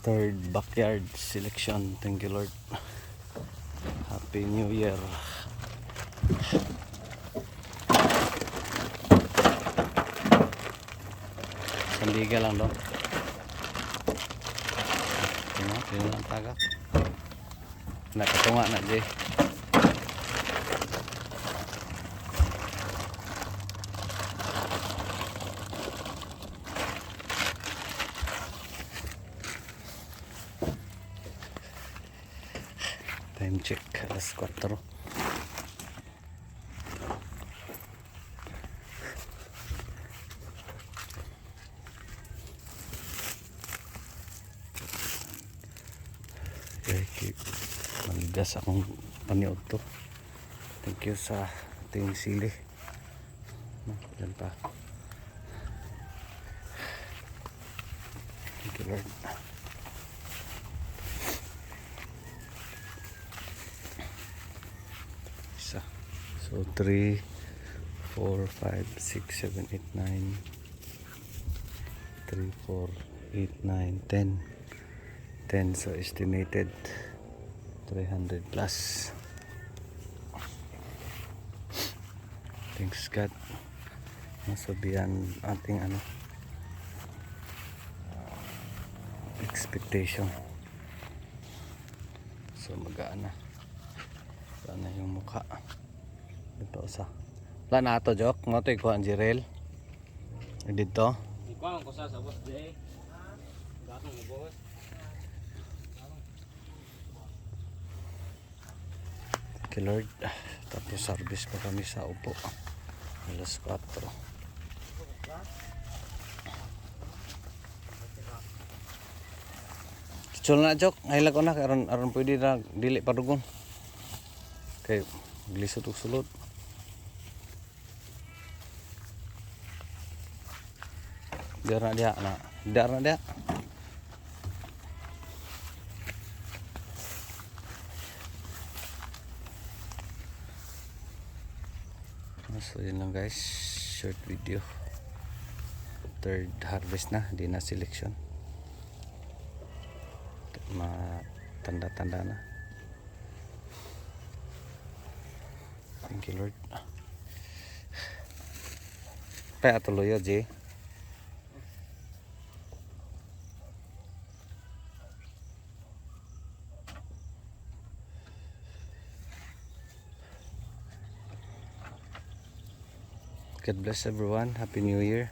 Third backyard selection. Thank you, Lord. Happy New Year. Sandiga lang doon. Yun lang tagak. Nakatunga na Jay. Time check, alas 4. Okay, maligas akong paniod to. Thank you sa ating sili. Diyan pa. Thank you, Lord. Isa. So 3, 4, 5, 6, 7, 8, 9. 3, 4, 8, 9, 10. 10, so estimated 300 plus. Thanks God. So beyond ating expectation. So magaan na. Sana yung mukha. Ito usa. Wala na ato Jok. Mo to ikuha ang jirel. Dito. Ikuha ko sa boss Jay. Gatong mo boss. Thank you, Lord. Tapos service pa kami sa upo. Alas 4. Chul na Jok. Hilag ko na. Aron pwede na dili padugon. Okay. Glisod og sulod. Dara dia na. Dara dia. So yun lang guys, short video. Third harvest na, di na selection. Matanda-tanda na. Thank you, Lord. Kaya tuloy yun, Jay. God bless everyone. Happy New Year.